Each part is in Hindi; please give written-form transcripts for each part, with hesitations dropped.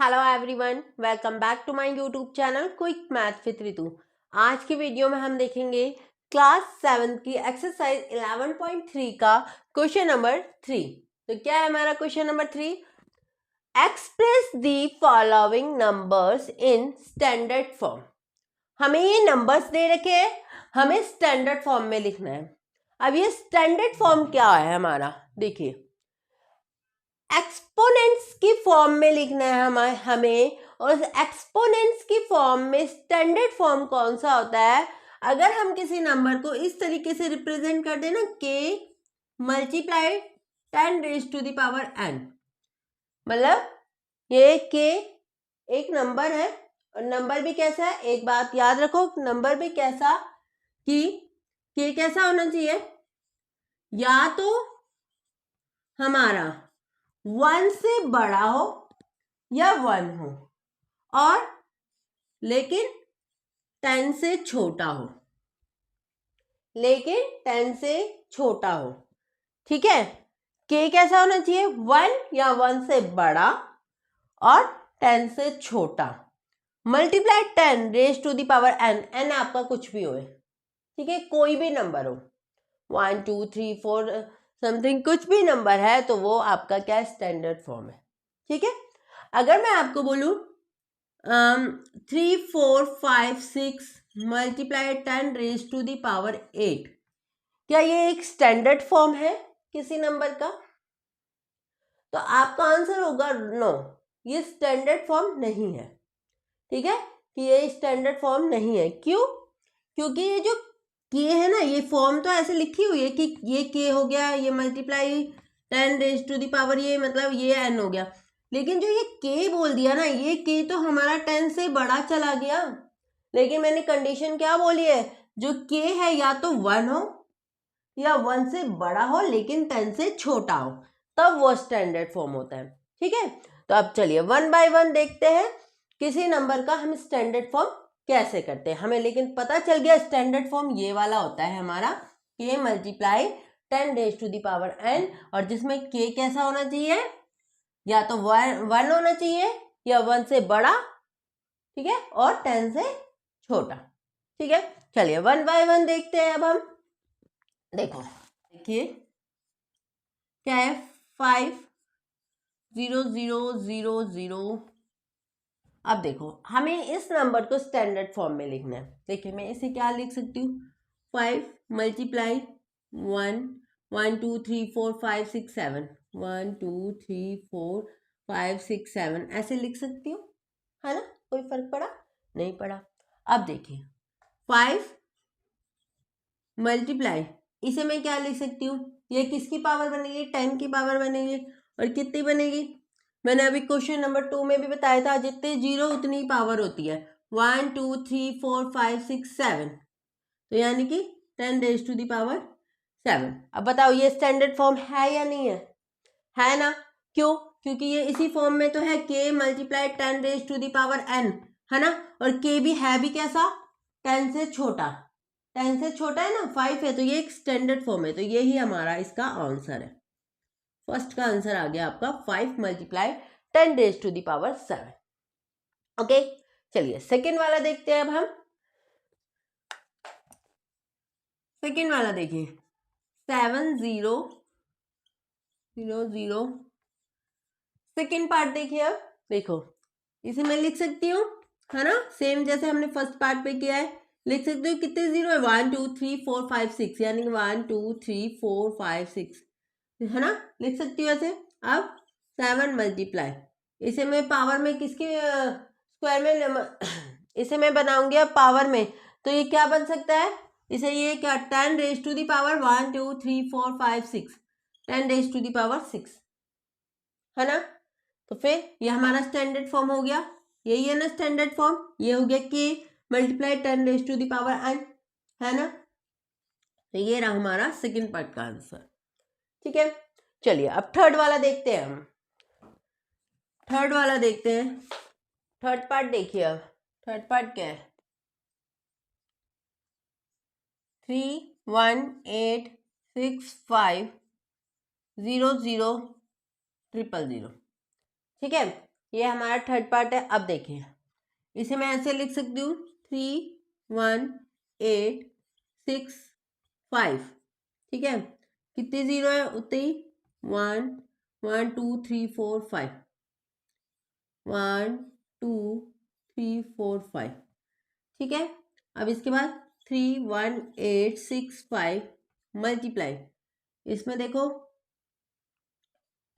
Hello everyone, welcome back to my YouTube channel quick math with Ritu. आज की वीडियो में हम देखेंगे क्लास 7 की एक्सरसाइज 11.3 का क्वेश्चन नंबर 3। तो क्या है हमारा question number 3? Express the following numbers in standard form. हमें ये नंबर्स दे रखे हैं, हमें स्टैंडर्ड फॉर्म में लिखना है। अब ये स्टैंडर्ड फॉर्म क्या है हमारा, देखिए एक्सपोनेंट्स की फॉर्म में लिखना है हमें, और एक्सपोनेंट्स की फॉर्म में स्टैंडर्ड फॉर्म कौन सा होता है? अगर हम किसी नंबर को इस तरीके से रिप्रेजेंट कर देना, k multiply 10 raise to the power n, मतलब ये के एक नंबर है, और नंबर भी कैसा है, एक बात याद रखो, नंबर भी कैसा कि के कैसा होना चाहिए, या तो हमारा 1 से बड़ा हो या 1 हो, और लेकिन 10 से छोटा हो, ठीक है। के कैसा होना चाहिए, 1 या 1 से बड़ा और 10 से छोटा, multiply 10 raise to the power n, n आपका कुछ भी हो, ठीक है, कोई भी नंबर हो, 1 2 3 4 समथिंग कुछ भी नंबर है, तो वो आपका क्या स्टैंडर्ड फॉर्म है, ठीक है। अगर मैं आपको बोलूं 3 4 5 6 multiply 10 raise to the power 8, क्या ये एक स्टैंडर्ड फॉर्म है किसी नंबर का? तो आपका आंसर होगा नो, ये स्टैंडर्ड फॉर्म नहीं है, ठीक है, कि ये स्टैंडर्ड फॉर्म नहीं है। क्यों? क्योंकि ये जो के है ना, ये फॉर्म तो ऐसे लिखी हुई है कि ये के हो गया, ये multiply 10 raise to the power, ये मतलब ये n हो गया, लेकिन जो ये के बोल दिया ना, ये के तो हमारा 10 से बड़ा चला गया, लेकिन मैंने कंडीशन क्या बोली है, जो के है या तो 1 हो या 1 से बड़ा हो लेकिन 10 से छोटा हो, तब वो स्टैंडर्ड फॉर्म होता है, ठीक है। तो अब चलिए 1 बाय 1 देखते हैं किसी नंबर का हम स्टैंडर्ड फॉर्म कैसे करते हैं। हमें लेकिन पता चल गया स्टैंडर्ड फॉर्म ये वाला होता है हमारा, k multiply 10 raise to the power n, और जिसमें के कैसा होना चाहिए, या तो 1 होना चाहिए या 1 से बड़ा, ठीक है, और 10 से छोटा, ठीक है। चलिए 1 बाय 1 देखते हैं। अब हम देखिए क्या है, 5 0 0 0 0। अब देखो हमें इस नंबर को स्टैंडर्ड फॉर्म में लिखना है। देखिए मैं इसे क्या लिख सकती हूँ, 5 मल्टीप्लाई 1 1 2 3 4 5 6 7, 1 2 3 4 5 6 7 ऐसे लिख सकती हूँ, है ना, कोई फर्क पड़ा? नहीं पड़ा। अब देखिए 5 मल्टीप्लाई, इसे मैं क्या लिख सकती हूँ, ये किसकी पावर बनेगी, 10 की पावर बनेगी, और कितनी बनेगी, मैंने अभी क्वेश्चन नंबर 2 में भी बताया था, जितने जीरो उतनी पावर होती है, 1 2 3 4 5 6 7, तो यानी कि 10 रेज टू द पावर 7। अब बताओ ये स्टैंडर्ड फॉर्म है या नहीं है ना? क्यों? क्योंकि ये इसी फॉर्म में तो है, k multiply 10 raise to the power n, है ना, और के भी है भी कैसा, 10 से छोटा, 10 से छोटा है ना, 5 है, तो ये एक स्टैंडर्ड फॉर्म है, तो ये ही हमारा इसका आंसर है। फर्स्ट का आंसर आ गया आपका 5 multiply 10 raise to the power 7। Okay, चलिए सेकेंड वाला देखते हैं। अब हम सेकेंड वाला देखिए, 7 0 0 0। सेकेंड पार्ट देखिए। अब देखो इसे मैं लिख सकती हूँ, है ना, सेम जैसे हमने फर्स्ट पार्ट पे किया है, लिख सकती हूँ। कितने जीरो है, 1 2 3 4 5 6, यानी कि 1 2 3 4 5 6, है ना, लिख सकती हूँ ऐसे। अब 7 मल्टीप्लाई, इसे मैं पावर में किसके स्क्वायर में इसे मैं बनाऊंगी अब पावर में, तो ये क्या बन सकता है, इसे ये क्या, 10 raise to the power 1 2 3 4 5 6, 10 raise to the power 6, है ना। तो फिर ये हमारा स्टैंडर्ड फॉर्म हो गया, यही है ना स्टैंडर्ड फॉर्म, ये हो गया k multiply 10 raise to the power n, है ना। तो ये रहा हमारा सेकेंड पार्ट का आंसर, ठीक है। चलिए अब थर्ड वाला देखते हैं। हम थर्ड वाला देखते हैं, थर्ड पार्ट देखिए। अब थर्ड पार्ट क्या है, 3 1 8 6 5 0 0 0 0, ठीक है। ये हमारा थर्ड पार्ट है। अब देखिए इसे मैं ऐसे लिख सकती हूँ 3 1 8 6 5, ठीक है। कितने जीरो है उतने ही 1 1 2 3 4 5 1 2 3 4 5, ठीक है। अब इसके बाद 3 1 8 6 5 मल्टीप्लाई, इसमें देखो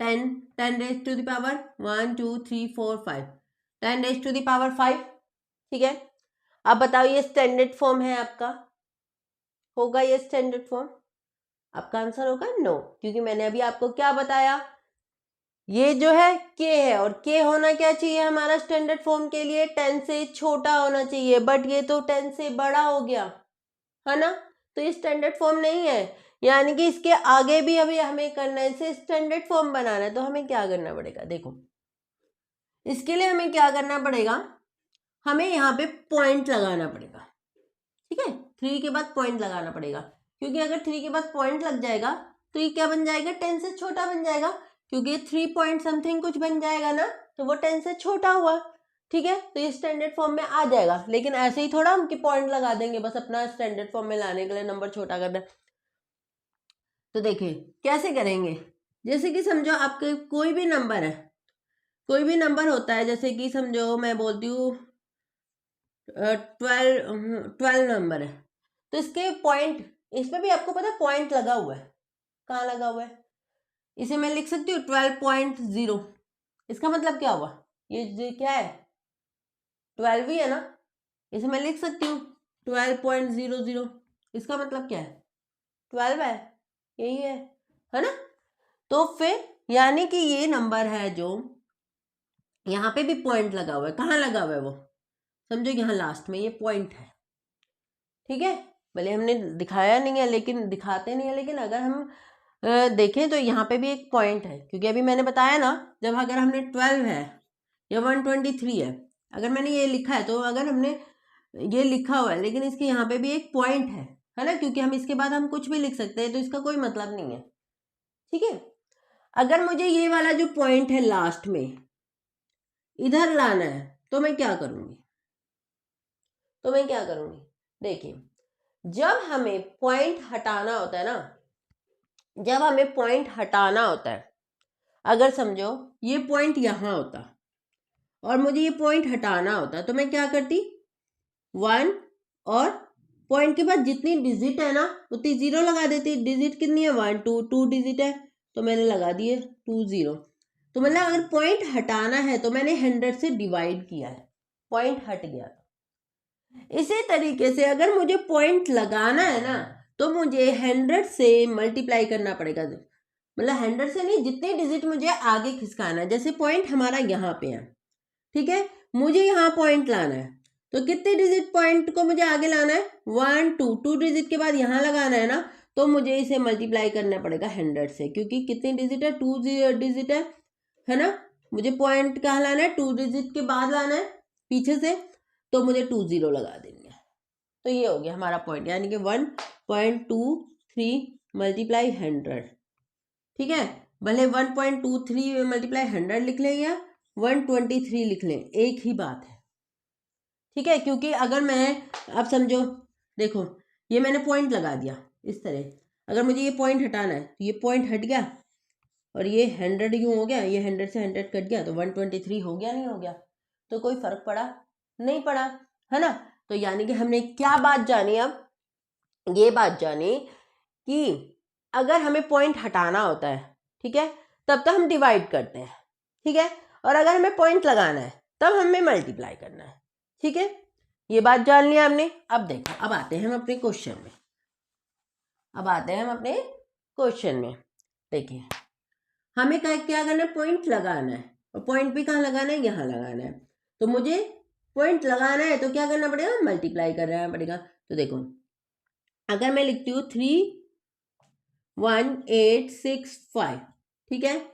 10 10 raise to the power 1 2 3 4 5 10 raise to the power 5, ठीक है। अब बताओ ये स्टैंडर्ड फॉर्म है आपका, होगा ये स्टैंडर्ड फॉर्म? आपका आंसर होगा नो, क्योंकि मैंने अभी आपको क्या बताया, ये जो है के है और के होना क्या चाहिए हमारा स्टैंडर्ड फॉर्म के लिए 10 से छोटा होना चाहिए, बट ये तो 10 से बड़ा हो गया है ना, तो ये स्टैंडर्ड फॉर्म नहीं है। यानी कि इसके आगे भी अभी हमें करना है, इसे स्टैंडर्ड फॉर्म बनाना है, तो हमें क्या करना पड़ेगा, देखो इसके लिए हमें क्या करना पड़ेगा, हमें यहाँ पे पॉइंट लगाना पड़ेगा, ठीक है। 3 के बाद पॉइंट लगाना पड़ेगा, क्योंकि अगर 3 के बाद पॉइंट लग जाएगा तो ये क्या बन जाएगा, 10 से छोटा बन जाएगा, क्योंकि 3 पॉइंट समथिंग कुछ बन जाएगा ना, तो वो 10 से छोटा हुआ, ठीक है। तो ये स्टैंडर्ड फॉर्म में आ जाएगा। लेकिन ऐसे ही थोड़ा हम कि पॉइंट लगा देंगे बस अपना स्टैंडर्ड फॉर्म में लाने के लिए, नंबर छोटा करना है। तो देखिए कैसे करेंगे, जैसे कि समझो आपके कोई भी नंबर है, कोई भी नंबर होता है, जैसे कि समझो मैं बोलती हूँ 12 नंबर है, तो इसके पॉइंट, इसमें भी आपको पता है पॉइंट लगा हुआ है, कहाँ लगा हुआ है, इसे मैं लिख सकती हूँ 12.0। इसका मतलब क्या हुआ, ये क्या है 12 ही है ना, इसे मैं लिख सकती हूँ 12.00। इसका मतलब क्या है 12 है, यही है ना। तो फिर यानी कि ये नंबर है जो यहाँ पे भी पॉइंट लगा हुआ है, कहाँ लगा हुआ है वो, समझो यहाँ लास्ट में ये पॉइंट है, ठीक है। भले हमने दिखाया नहीं है, लेकिन दिखाते नहीं है, लेकिन अगर हम देखें तो यहाँ पे भी एक पॉइंट है, क्योंकि अभी मैंने बताया ना, जब अगर हमने 12 है या 123 है, अगर मैंने ये लिखा है, तो अगर हमने ये लिखा हुआ है लेकिन इसके यहाँ पे भी एक पॉइंट है ना, क्योंकि हम इसके बाद हम कुछ भी लिख सकते हैं, तो इसका कोई मतलब नहीं है, ठीक है। अगर मुझे ये वाला जो पॉइंट है लास्ट में इधर लाना है, तो मैं क्या करूंगी, देखिए जब हमें पॉइंट हटाना होता है ना, जब हमें पॉइंट हटाना होता है, अगर समझो ये पॉइंट यहाँ होता और मुझे ये पॉइंट हटाना होता, तो मैं क्या करती, 1 और पॉइंट के बाद जितनी डिजिट है ना उतनी 0 लगा देती। डिजिट कितनी है 1 2 2 डिजिट है, तो मैंने लगा दिए 2 0। तो मतलब अगर पॉइंट हटाना है तो मैंने 100 से डिवाइड किया है, पॉइंट हट गया। इसी तरीके से अगर मुझे पॉइंट लगाना है ना, तो मुझे 100 से मल्टीप्लाई करना पड़ेगा, मतलब 100 से नहीं, जितने डिजिट मुझे आगे खिसकाना है। जैसे पॉइंट हमारा यहाँ पे है, ठीक है, मुझे यहाँ पॉइंट लाना है, तो कितने डिजिट पॉइंट को मुझे आगे लाना है, 1 2 2 डिजिट के बाद यहाँ लगाना है ना, तो मुझे इसे मल्टीप्लाई करना पड़ेगा 100 से, क्योंकि कितनी डिजिट है 2 डिजिट है ना। मुझे पॉइंट कहाँ लाना है, 2 डिजिट के बाद लाना है पीछे से, तो मुझे 2 0 लगा देंगे। तो ये हो गया हमारा पॉइंट, यानी कि 1.23 मल्टीप्लाई 100, ठीक है। भले 1.23 मल्टीप्लाई 100 लिख लें या 123 लिख लें, एक ही बात है, ठीक है। क्योंकि अगर मैं, आप समझो, देखो ये मैंने पॉइंट लगा दिया इस तरह, अगर मुझे ये पॉइंट हटाना है तो ये पॉइंट हट गया और ये 100 यूँ हो गया, ये 100 से 100 कट गया, तो 123 हो गया, नहीं हो गया, तो कोई फर्क पड़ा नहीं पड़ा, है ना। तो यानी कि हमने क्या बात जानी, अब ये बात जानी कि अगर हमें पॉइंट हटाना होता है, ठीक है, तब तो हम डिवाइड करते हैं, ठीक है, और अगर हमें पॉइंट लगाना है तब हमें मल्टीप्लाई करना है, ठीक है। ये बात जान लिया हमने। अब देखो, अब आते हैं हम अपने क्वेश्चन में, देखिए हमें क्या करना है, पॉइंट लगाना है, और पॉइंट भी कहाँ लगाना है, यहाँ लगाना है। तो मुझे पॉइंट लगाना है तो क्या करना पड़ेगा, मल्टीप्लाई करना पड़ेगा। तो देखो अगर मैं लिखती हूँ 31865, ठीक है,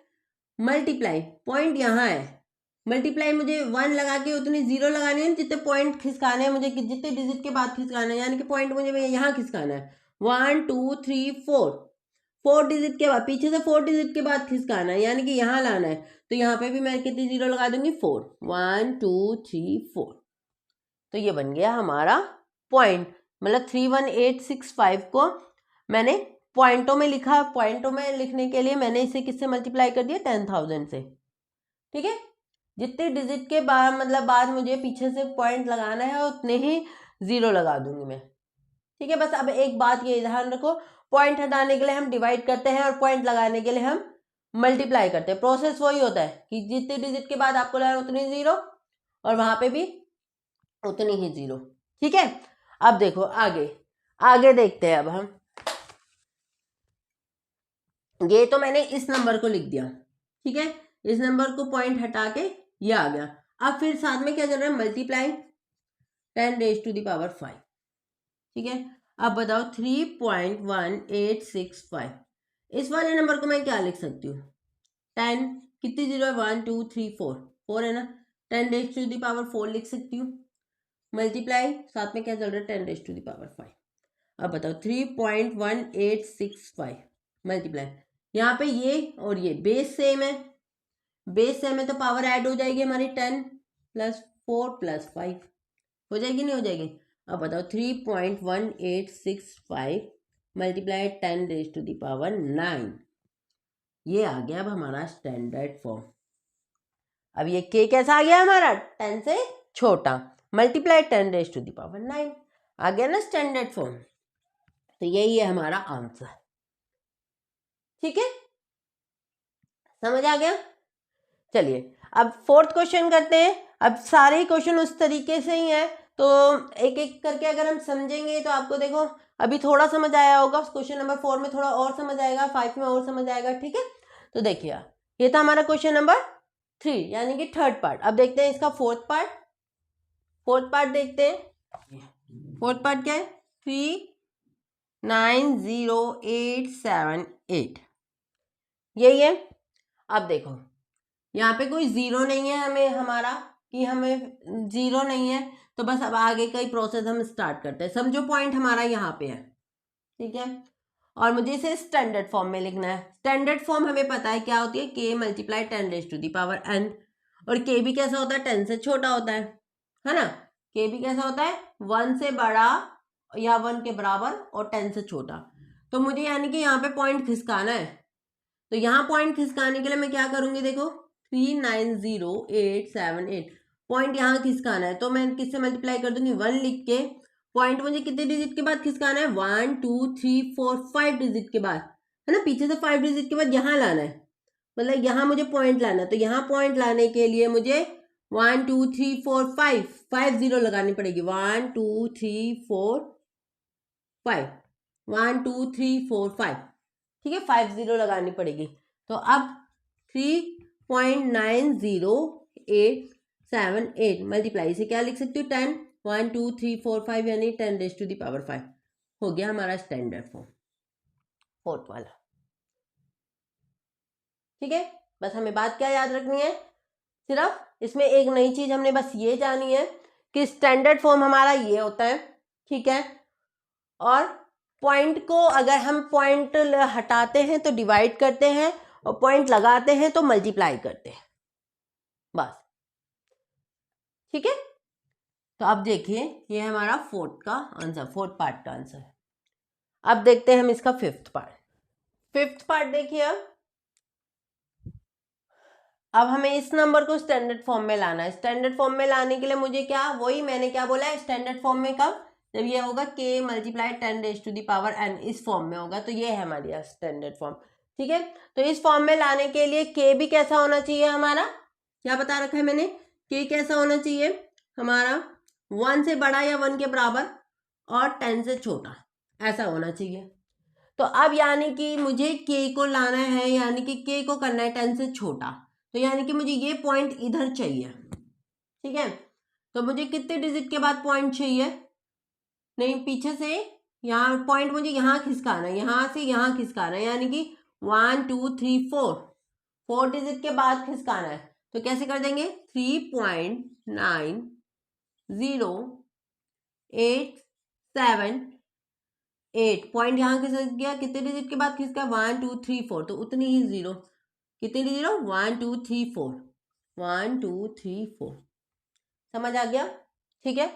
मल्टीप्लाई, पॉइंट यहाँ है, मल्टीप्लाई मुझे 1 लगा के उतनी 0 लगानी है, जितने पॉइंट खिसकाने हैं मुझे, जितने डिजिट के बाद खिसकाना है, यानी कि पॉइंट मुझे यहाँ खिसकाना है 1 2 3 4, 4 डिजिट के बाद, पीछे से 4 डिजिट के बाद खिसकाना है, यानी कि यहाँ लाना है। तो यहाँ पे भी मैं कितनी जीरो लगा दूंगी, 4, 1 2 3 4। तो ये बन गया हमारा पॉइंट, मतलब 31865 को मैंने पॉइंटों में लिखा। पॉइंटों में लिखने के लिए मैंने इसे किससे मल्टीप्लाई कर दिया, 10,000 से। ठीक है, जितने डिजिट के बाद मतलब बाद मुझे पीछे से पॉइंट लगाना है उतने ही जीरो लगा दूंगी मैं। ठीक है, बस अब एक बात ये ध्यान रखो, पॉइंट हटाने के लिए हम डिवाइड करते हैं और पॉइंट लगाने के लिए हम मल्टीप्लाई करते हैं। प्रोसेस वही होता है कि जितने डिजिट के बाद आपको लगाना उतनी जीरो और वहां पे भी उतनी ही जीरो। ठीक है, अब देखो आगे आगे देखते हैं। अब हम ये तो मैंने इस नंबर को लिख दिया। ठीक है, इस नंबर को पॉइंट हटा के ये आ गया। अब फिर साथ में क्या चल रहा है, multiply 10 raise to the power 5। ठीक है, अब बताओ 3.1865, इस वाले नंबर को मैं क्या लिख सकती हूँ, 10 कितनी जीरो है, 1 2 3 4, 4 है ना, 10 रेज टू द पावर 4 लिख सकती हूँ। मल्टीप्लाई साथ में क्या चल रहा है, 10 रेज टू द पावर 5। अब बताओ 3.1865 मल्टीप्लाई, यहाँ पे ये और ये बेस सेम है, बेस सेम है तो पावर ऐड हो जाएगी हमारी, 10 + 4 + 5 हो जाएगी, नहीं हो जाएगी। अब बताओ 3.1865 multiply 10 raise to the power 9, ये आ गया अब हमारा स्टैंडर्ड फॉर्म। अब ये के कैसा आ गया हमारा, 10 से छोटा, multiply 10 raise to the power 9 आ गया ना स्टैंडर्ड फॉर्म। तो यही है हमारा आंसर। ठीक है, समझ आ गया। चलिए अब फोर्थ क्वेश्चन करते हैं। अब सारे क्वेश्चन उस तरीके से ही हैं, तो एक एक करके अगर हम समझेंगे तो आपको देखो अभी थोड़ा समझ आया होगा, क्वेश्चन नंबर 4 में थोड़ा और समझ आएगा, 5 में और समझ आएगा। ठीक है, तो देखिए ये था हमारा क्वेश्चन नंबर 3 यानी कि थर्ड पार्ट। अब देखते हैं इसका फोर्थ पार्ट। फोर्थ पार्ट देखते हैं, फोर्थ पार्ट क्या है, 390,878 यही है। अब देखो यहाँ पे कोई जीरो नहीं है, हमें हमारा कि हमें जीरो नहीं है, तो बस अब आगे का ही प्रोसेस हम स्टार्ट करते हैं। समझो पॉइंट हमारा यहाँ पे है, ठीक है, और मुझे इसे स्टैंडर्ड फॉर्म में लिखना है। स्टैंडर्ड फॉर्म हमें पता है क्या होती है, k multiply 10 raise to the power n, और के भी कैसा होता है, 10 से छोटा होता है ना। के भी कैसा होता है, 1 से बड़ा या 1 के बराबर और 10 से छोटा। तो मुझे यानी कि यहाँ पे पॉइंट खिसकाना है, तो यहाँ पॉइंट खिसकाने के लिए मैं क्या करूंगी, देखो 390,878 पॉइंट यहाँ खिसकाना है, तो मैं किससे मल्टीप्लाई कर दूंगी, 1 लिख के। पॉइंट मुझे कितने डिजिट के बाद खिसकाना है, 1 2 3 4 5 डिजिट के बाद, है ना, पीछे से 5 डिजिट के बाद यहाँ लाना है, मतलब यहाँ मुझे पॉइंट लाना है। तो यहाँ पॉइंट लाने के लिए मुझे 1 2 3 4 5 जीरो लगानी पड़ेगी, 1 2 3 4 5, 1 2 3 4 5, ठीक है, 5 जीरो लगानी पड़ेगी। तो अब 3.90878 मल्टीप्लाई से क्या लिख सकती हूँ, 10, 1 2 3 4 5 यानी 10 रेज टू दी पावर 5 हो गया हमारा स्टैंडर्ड फॉर्म, फोर्थ वाला। ठीक है, बस हमें बात क्या याद रखनी है, सिर्फ इसमें एक नई चीज हमने बस ये जानी है कि स्टैंडर्ड फॉर्म हमारा ये होता है। ठीक है, और पॉइंट को अगर हम पॉइंट हटाते हैं तो डिवाइड करते हैं, और पॉइंट लगाते हैं तो मल्टीप्लाई करते हैं, बस। ठीक है, तो अब देखिए ये हमारा फोर्थ का आंसर, फोर्थ पार्ट का आंसर। अब देखते हैं हम इसका फिफ्थ पार्ट। फिफ्थ पार्ट देखिए, अब हमें इस नंबर को स्टैंडर्ड फॉर्म में लाना है। स्टैंडर्ड फॉर्म में लाने के लिए मुझे क्या, वही मैंने क्या बोला है, स्टैंडर्ड फॉर्म में कब, जब ये होगा k multiply 10 raise to the power n, इस फॉर्म में होगा। तो ये है हमारी स्टैंडर्ड फॉर्म। ठीक है, तो इस फॉर्म में लाने के लिए k भी कैसा होना चाहिए हमारा, क्या बता रखा है मैंने, k कैसा होना चाहिए हमारा, 1 से बड़ा या 1 के बराबर और 10 से छोटा, ऐसा होना चाहिए। तो अब यानी कि मुझे k को लाना है, यानी कि k को करना है 10 से छोटा, तो यानी कि मुझे ये पॉइंट इधर चाहिए। ठीक है, तो मुझे कितने डिजिट के बाद पॉइंट चाहिए, नहीं पीछे से यहाँ पॉइंट मुझे यहाँ खिसकाना है, यहाँ से यहाँ खिसकाना है, यानी कि 1 2 3 4 4 डिजिट के बाद खिसकाना है। तो कैसे कर देंगे, 3.90878 8 पॉइंट यहाँ खिसक गया, कितने डिजिट के बाद खिसका 1 2 3 4, तो उतनी ही जीरो, कितनी जीरो 1 2 3 4, 1 2 3 4, समझ आ गया? ठीक है,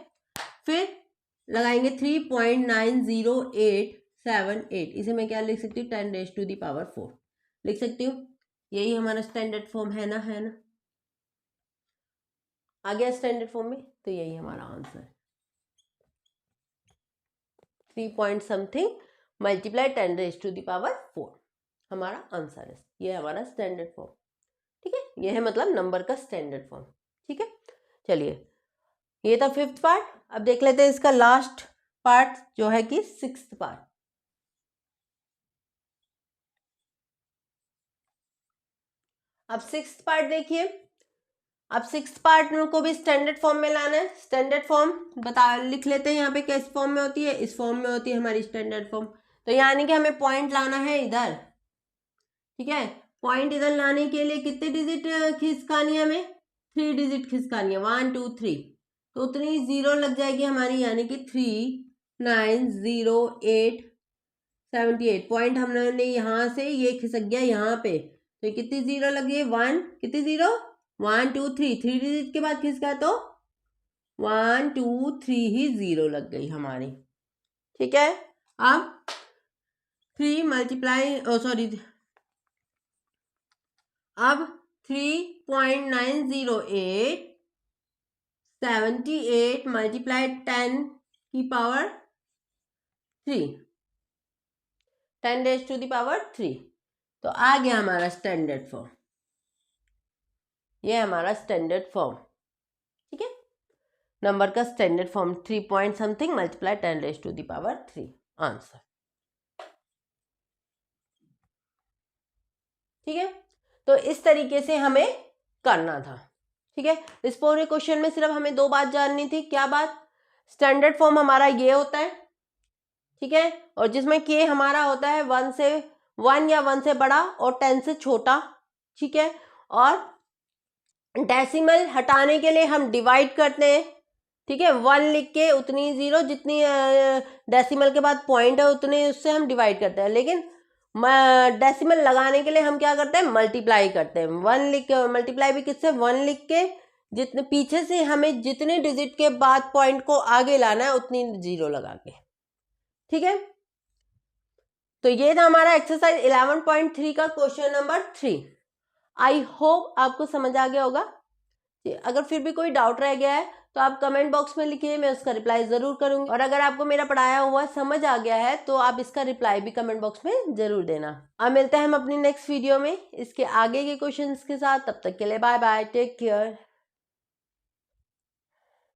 फिर लगाएंगे 3.90878, इसे मैं क्या लिख सकती हूँ 10⁻⁴ लिख सकती हूँ। यही हमारा स्टैंडर्ड फॉर्म है ना, है ना? आ गया स्टैंडर्ड फॉर्म में, तो यही हमारा आंसर है 3 पॉइंट समथिंग मल्टीप्लाई 10⁻⁴ हमारा आंसर है। ये हमारा स्टैंडर्ड फॉर्म, ठीक है, ये है मतलब नंबर का स्टैंडर्ड फॉर्म। ठीक है, चलिए ये था 5th पार्ट। अब देख लेते हैं इसका लास्ट पार्ट जो है कि 6th पार्ट। अब 6th पार्ट देखिए, अब 6th पार्ट को भी स्टैंडर्ड फॉर्म में लाना है। स्टैंडर्ड फॉर्म लिख लेते हैं यहाँ पे, किस फॉर्म में होती है, इस फॉर्म में होती है हमारी स्टैंडर्ड फॉर्म। तो यानी कि हमें पॉइंट लाना है इधर, ठीक है, पॉइंट इधर लाने के लिए कितने डिजिट खिसकानी है हमें, 3 डिजिट खिसकानी है, 1 2 3, तो उतनी जीरो लग जाएगी हमारी, यानी कि 39087 पॉइंट हमने यहाँ से ये खिसक गया यहाँ पे, तो कितनी जीरो लग गई 1, कितनी जीरो 1 2 3, 3 डिजिट के बाद खिसका तो 1 2 3 ही जीरो लग गई हमारी। ठीक है, अब 3 मल्टीप्लाई अब 3.90878 मल्टीप्लाई 10⁻3, तो आ गया हमारा स्टैंडर्ड फॉर्म। ये हमारा स्टैंडर्ड फॉर्म, ठीक है, नंबर का standard form 3 point something multiply 10⁻3 answer. ठीक है, तो इस तरीके से हमें करना था। ठीक है, इस पूरे क्वेश्चन में सिर्फ हमें 2 बात जाननी थी। क्या बात? स्टैंडर्ड फॉर्म हमारा ये होता है, ठीक है, और जिसमें के हमारा होता है 1 या 1 से बड़ा और 10 से छोटा। ठीक है, और डेसिमल हटाने के लिए हम डिवाइड करते हैं। ठीक है, 1 लिख के उतनी जीरो जितनी डेसिमल के बाद पॉइंट है उतने उससे हम डिवाइड करते हैं, लेकिन डेसिमल लगाने के लिए हम क्या करते हैं, मल्टीप्लाई करते हैं। 1 लिख के मल्टीप्लाई भी किससे, 1 लिख के जितने पीछे से हमें जितने डिजिट के बाद पॉइंट को आगे लाना है उतनी जीरो लगा के। ठीक है, तो ये था हमारा एक्सरसाइज 11.3 का क्वेश्चन नंबर 3। आई होप आपको समझ आ गया होगा। अगर फिर भी कोई डाउट रह गया है तो आप कमेंट बॉक्स में लिखिए, मैं उसका रिप्लाई जरूर करूंगी। और अगर आपको मेरा पढ़ाया हुआ समझ आ गया है तो आप इसका रिप्लाई भी कमेंट बॉक्स में जरूर देना। अब मिलते हैं हम अपनी नेक्स्ट वीडियो में इसके आगे के क्वेश्चंस के साथ। तब तक के लिए बाय बाय, टेक केयर।